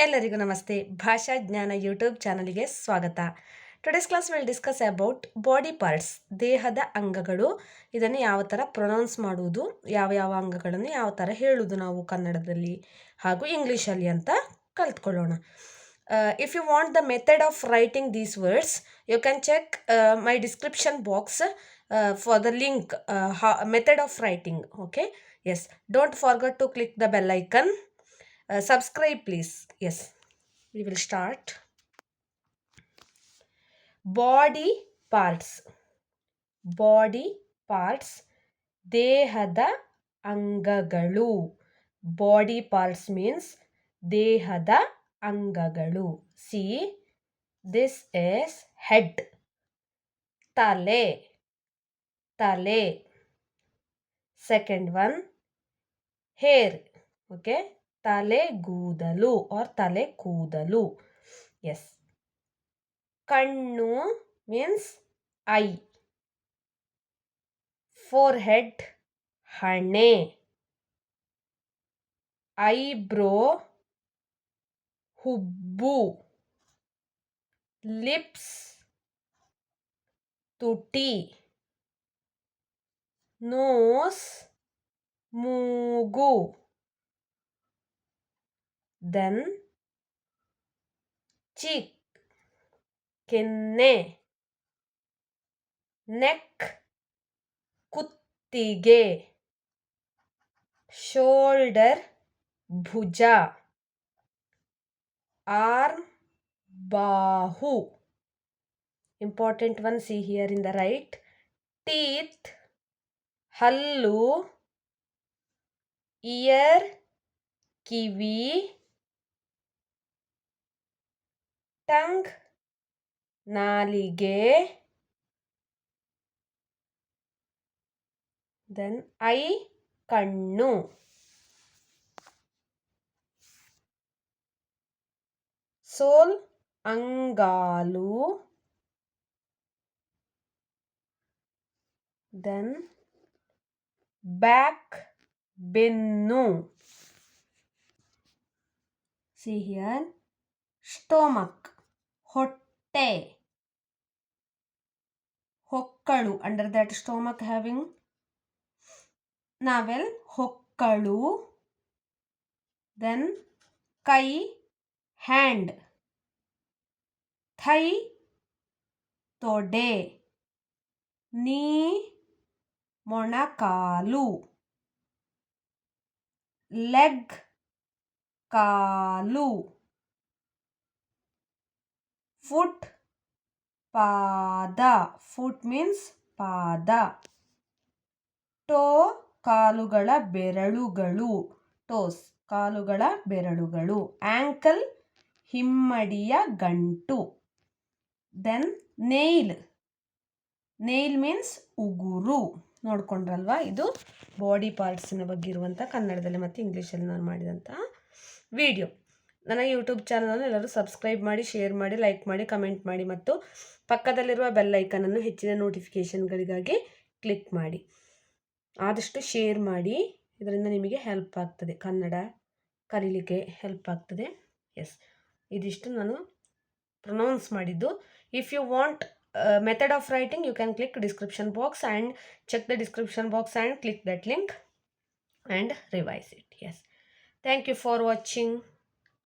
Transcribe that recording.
ಎಲ್ಲರಿಗೂ ನಮಸ್ತೆ. ಭಾಷಾ ಜ್ಞಾನ ಯೂಟ್ಯೂಬ್ ಚಾನಲ್ಗೆ ಸ್ವಾಗತ. Today's class will discuss about body parts, ದೇಹದ ಅಂಗಗಳು. ಇದನ್ನು ಯಾವ ಥರ ಪ್ರೊನೌನ್ಸ್ ಮಾಡುವುದು, ಯಾವ ಯಾವ ಅಂಗಗಳನ್ನು ಯಾವ ಥರ ಹೇಳುವುದು ನಾವು ಕನ್ನಡದಲ್ಲಿ ಹಾಗೂ ಇಂಗ್ಲೀಷಲ್ಲಿ ಅಂತ ಕಲ್ತ್ಕೊಳ್ಳೋಣ. If you want the method of writing these words, you can check my description box for the link method of writing. Okay, yes, don't forget to click the bell icon. Subscribe please. Yes, we will start. Body parts. Body parts, ದೇಹದ ಅಂಗಗಳು. Body parts means ದೇಹದ ಅಂಗಗಳು. See, this is head, ತಲೆ, ತಲೆ. Second one, hair. Okay, ತಲೆಗೂದಲು or ತಲೆ ಕೂದಲು. Yes. ಕಣ್ಣು ಮೀನ್ಸ್ ಐ. ಫೋರ್ಹೆಡ್ ಹಣೆ. ಐಬ್ರೋ ಹುಬ್ಬು. ಲಿಪ್ಸ್ ತುಟಿ. ನೋಸ್ ಮೂಗು. ದೆನ್ ಚೀಕ್ ಕೆನ್ನೆ. ನೆಕ್ ಕುತ್ತಿಗೆ. ಶೋಲ್ಡರ್ ಭುಜ. ಆರ್ಮ್ ಬಾಹು. Important one, see here in the right. Teeth ಹಲ್ಲು. ಇಯರ್ ಕಿವಿ. ಟಂಗ್ ನಾಲಿಗೆ. ದೆನ್ ಐ ಕಣ್ಣು. ಸೋಲ್ ಅಂಗಾಲು. ದೆನ್ ಬ್ಯಾಕ್ ಬೆನ್ನು. See here, stomach ಹೊಟ್ಟೆ. ಹೊಕ್ಕಳು, under that stomach having navel, ಹೊಕ್ಕಳು. Then ಕೈ hand. ಥೈ ತೊಡೆ. ನೀ ಮೊಣಕಾಲು. ಲೆಗ್ ಕಾಲು. ಫುಟ್ ಪಾದ. ಫುಟ್ ಮೀನ್ಸ್ ಪಾದ. ಟೋ ಕಾಲುಗಳ ಬೆರಳುಗಳು. ಟೋಸ್ ಕಾಲುಗಳ ಬೆರಳುಗಳು. ಆಂಕಲ್ ಹಿಮ್ಮಡಿಯ ಗಂಟು. Then nail. ನೇಲ್ ಮೀನ್ಸ್ ಉಗುರು. ನೋಡ್ಕೊಂಡ್ರಲ್ವಾ, ಇದು ಬಾಡಿ ಪಾರ್ಟ್ಸಿನ ಬಗ್ಗೆ ಇರುವಂಥ ಕನ್ನಡದಲ್ಲಿ ಮತ್ತು ಇಂಗ್ಲೀಷಲ್ಲಿ ನಾನು ಮಾಡಿದಂತಹ ವಿಡಿಯೋ. ನನ್ನ ಯೂಟ್ಯೂಬ್ ಚಾನಲನ್ನು ಎಲ್ಲರೂ ಸಬ್ಸ್ಕ್ರೈಬ್ ಮಾಡಿ, ಶೇರ್ ಮಾಡಿ, ಲೈಕ್ ಮಾಡಿ, ಕಮೆಂಟ್ ಮಾಡಿ ಮತ್ತು ಪಕ್ಕದಲ್ಲಿರುವ ಬೆಲ್ ಐಕನನ್ನು ಹೆಚ್ಚಿನ ನೋಟಿಫಿಕೇಷನ್ಗಳಿಗಾಗಿ ಕ್ಲಿಕ್ ಮಾಡಿ. ಆದಷ್ಟು ಶೇರ್ ಮಾಡಿ, ಇದರಿಂದ ನಿಮಗೆ ಹೆಲ್ಪ್ ಆಗ್ತದೆ, ಕನ್ನಡ ಕಲೀಲಿಕ್ಕೆ ಹೆಲ್ಪ್ ಆಗ್ತದೆ. ಎಸ್, ಇದಿಷ್ಟು ನಾನು ಪ್ರೊನೌನ್ಸ್ ಮಾಡಿದ್ದು. If you want method of writing, you can click description box and check the description box and click that link and revise it. Yes, thank you for watching.